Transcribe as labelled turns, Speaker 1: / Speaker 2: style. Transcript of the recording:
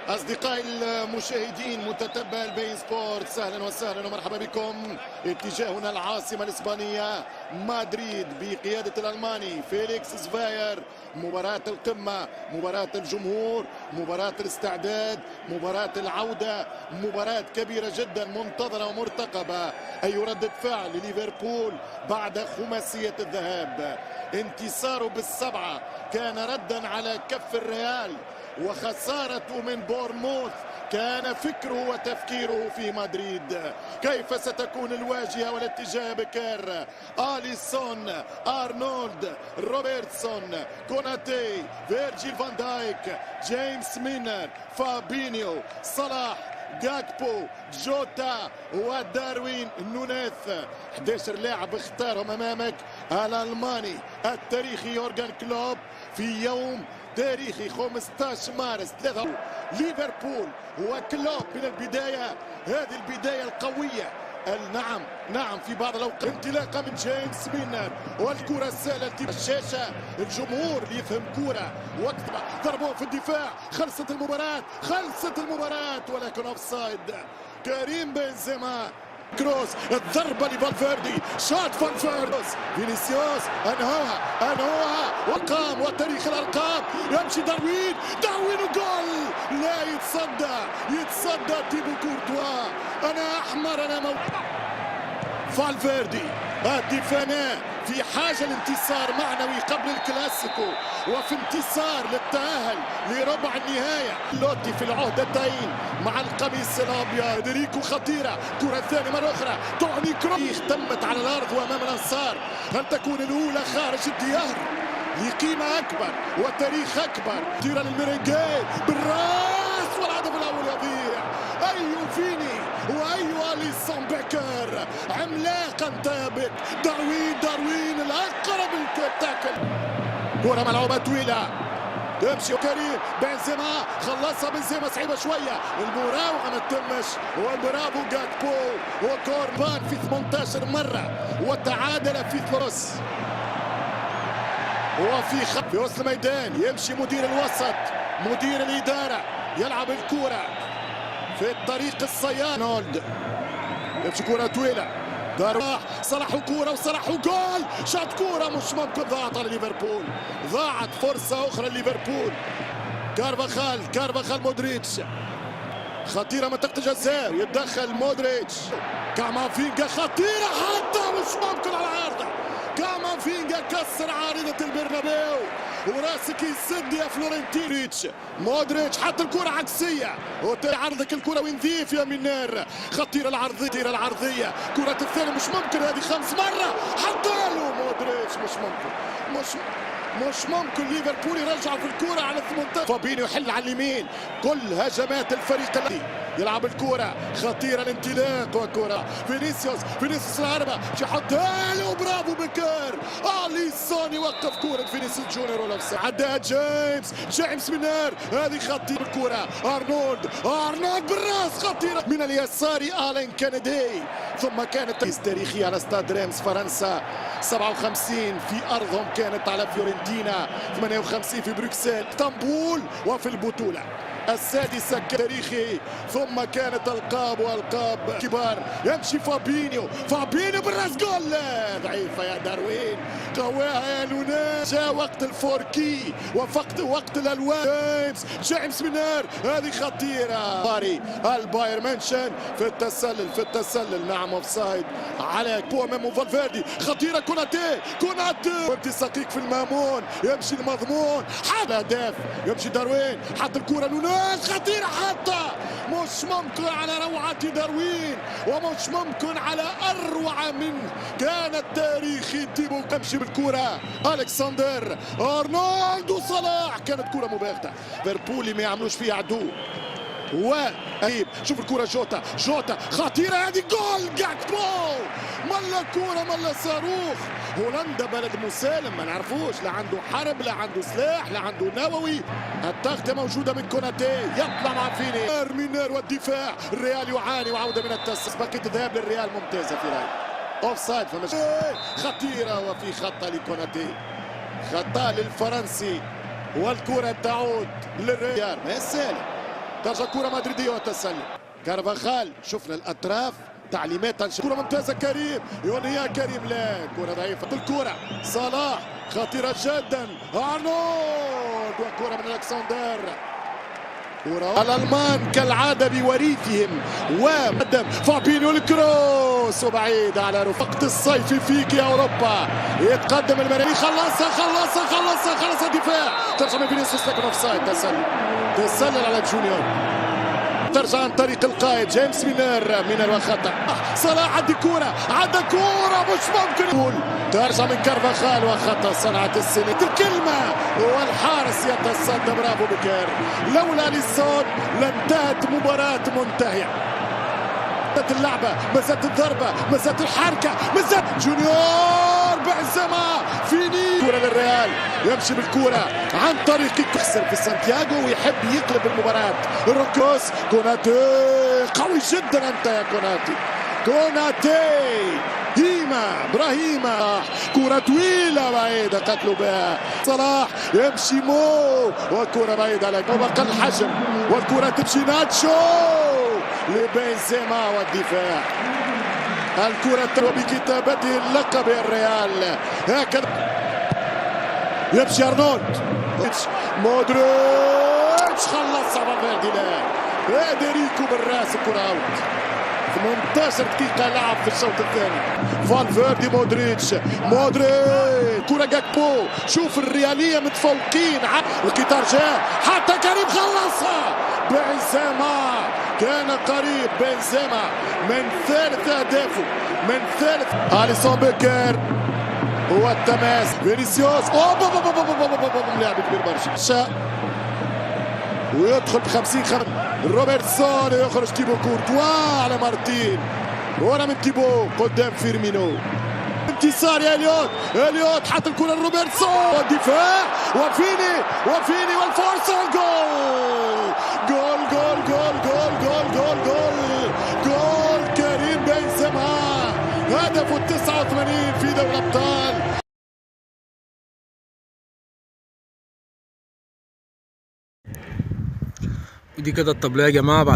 Speaker 1: أصدقائي المشاهدين متتبع البين سبورتس، أهلا وسهلا ومرحبا بكم. اتجاهنا العاصمة الإسبانية مدريد بقيادة الألماني فيليكس زفاير. مباراة القمة، مباراة الجمهور، مباراة الاستعداد، مباراة العودة، مباراة كبيرة جدا منتظرة ومرتقبة. أي ردة فعل لليفربول بعد خماسية الذهاب؟ انتصاره بالسبعة كان ردا على كف الريال، وخسارته من بورنموث كان فكره وتفكيره في مدريد. كيف ستكون الواجهة والاتجاه بكير؟ آليسون، أرنولد، روبرتسون، كوناتي، فيرجيل فان دايك، جيمس مينر، فابينيو، صلاح، جاكبو، جوتا وداروين نونيث. 11 لاعب اختارهم امامك الالماني التاريخي يورغن كلوب في يوم تاريخي 15 مارس 3. ليفربول وكلوب من البداية، هذه البداية القوية. نعم في بعض الأوقات انطلاقة من جيمس مينر والكرة السهلة الشاشة. الجمهور اللي يفهم كرة وقت ضربوه في الدفاع. خلصت المباراة ولكن اوفسايد. كريم بنزيما، كروس، الضربة لفالفيردي، شاط فالفيردي، فينيسيوس انهوها وقام وتاريخ الارقام. يمشي داروين وجول. لا يتصدى تيبو كورتوا. انا احمر، انا فالفيردي الدفاع في حاجة لانتصار معنوي قبل الكلاسيكو، وفي انتصار للتأهل لربع النهاية. لوتي في العهدتين مع القميص الأبيض. دريكو خطيرة، كرة ثانية مرة أخرى تعني كروس تمت على الأرض وأمام الأنصار. هل تكون الأولى خارج الديار لقيمة أكبر وتاريخ أكبر؟ تيرا للميرينجي بالراس والهدف الأول يضيع. أي فيني وأي أليسون بيكر، عملاقا ثابت. داروين الأقرب التاكل. كرة ملعوبة طويلة تمشي كريم بنزيما، خلصها بنزيما صعيبة شوية، المراوغة ما تمش. وبرافو جاكبو وكوربان في 18 مرة وتعادل في ثلث. وفي وسط الميدان يمشي مدير الوسط، مدير الإدارة، يلعب الكرة في الطريق الصياد. نولد يمشي كرة طويلة، دار صلاح كرة وصلاح جول. شاط كرة مش ممكن، ضاعت على ليفربول، ضاعت فرصة أخرى لليفربول. كارفاخال مودريتش، خطيرة منطقة الجزاء، يتدخل مودريتش. كامافينجا خطيرة حتى مش ممكن على العارضة. كامافينجا كسر عارضة البرنابيو وراسك يسد يا فلورنتينيتش. مودريتش حط الكرة عكسية وعرضك الكرة وينذيف يا مينار. خطيرة العرضية، كرة الثانية مش ممكن، هذه 5 مرة حتى له مودريتش. مش ممكن ليفربول يرجع في الكرة على 18. فابينيو يحل على اليمين. كل هجمات الفريق الذي يلعب الكرة خطيرة، الانطلاق وكرة فينيسيوس العربة يحطها له. برافو بكر. آليسون يوقف كرة فينيسيوس جونيور ولفسه. عدها جيمس مينار، هذه خطيرة الكرة. أرنولد بالراس، خطيرة من اليسار. آلين كندي. ثم كانت تاريخية على استاد ريمس فرنسا. 57 في أرضهم كانت على فيورنتينا، 58 في بروكسل، اسطنبول. وفي البطولة السادسة تاريخي. ثم كانت ألقاب كبار. يمشي فابينيو بالراس، جول. ضعيفة يا داروين، قواها يا نونيز. جاء وقت الفوركي وقت الألوان. جيمس مينار، هذه خطيرة. الباير منشن في التسلل. نعم اوفسايد على امام فالفيردي. خطيرة كوناتي وابتساقيك في المامون. يمشي المضمون، حل هدف. يمشي داروين، حط الكرة نونيز، خطيرة حتى مش ممكن على روعة داروين، ومش ممكن على أروع منه. كان التاريخي تيبو تمشي بالكرة. ألكسندر أرنولد وصلاح، كانت كرة مباغتة. ليفربول ما يعملوش فيها عدو. وأيب شوف الكرة، جوتا خطيرة، هذه جول. جاكبو ملا كرة ملا صاروخ. هولندا بلد مسالم، ما نعرفوش، لا عنده حرب، لا عنده سلاح، لا عنده نووي. التغطية موجودة من كوناتي، يطلع مع فيني. مينار والدفاع. الريال يعاني وعودة من التسلل. باكيت ذهاب للريال ممتازة في رأيي. اوفسايد خطيرة، وفي خطة لكوناتي، خطأ للفرنسي، والكرة تعود للريال. ما سالم ترجع كرة مدريدية والتسلل. كارفاخال شفنا الأطراف تعليمات كرة ممتازة كريم يونيا كريم لا كرة ضعيفة الكرة صلاح خطيرة جدا أرنولد وكرة من ألكسندر الألمان كالعادة بوريثهم وقدم فابينيو الكروس وبعيد على وقت الصيف فيك يا أوروبا يتقدم المريخ خلصها دفاع ترجع من فينيسيوس لكن اوفسايد تسلل على جونيور ترجع عن طريق القائد جيمس مينر وخطأ صلاح عندي كرة مش ممكن ترجع من كارفاخال وخطأ صنعت السنة الكلمة والحارس يتصدى برافو بكير لولا ليسون لانتهت مباراة منتهية اللعبة مازالت الضربة مازالت الحركة مازالت جونيور بنزيما فيني كرة للريال يمشي بالكرة عن طريق يخسر في سانتياغو ويحب يقلب المباراة الروكوس كوناتي قوي جدا انت يا كوناتي ابراهيم كرة طويلة بعيدة قتلوا بها صلاح يمشي وكرة بعيدة على وبقى الحجم والكرة تمشي ناتشو لبنزيما والدفاع الكرة وبكتابته اللقب يا الريال هكذا يمشي أرنولد مودريتش خلص على فالفيردي لا فيدريكو بالراس الكرة اوت 18 دقيقة لعب في الشوط الثاني فالفيردي مودريتش كرة جاكبو شوف الريالية متفوقين القطار جاء حتى كريم خلصها بنزيما كان قريب بنزيما من ثالث أهدافه أليسون بيكر هو التماس فينيسيوس لاعب كبير برشا ويدخل ب 50 روبرتسون يخرج تيبو كورتوا على مارتين ورا من تيبو قدام فيرمينو انتصار يا اليوت حط الكرة لروبرتسون والدفاع وفيني والفرصة جول كريم بنزيما هدفه 89 في دوري الأبطال.
Speaker 2: ودي كده الطبلية يا جماعة.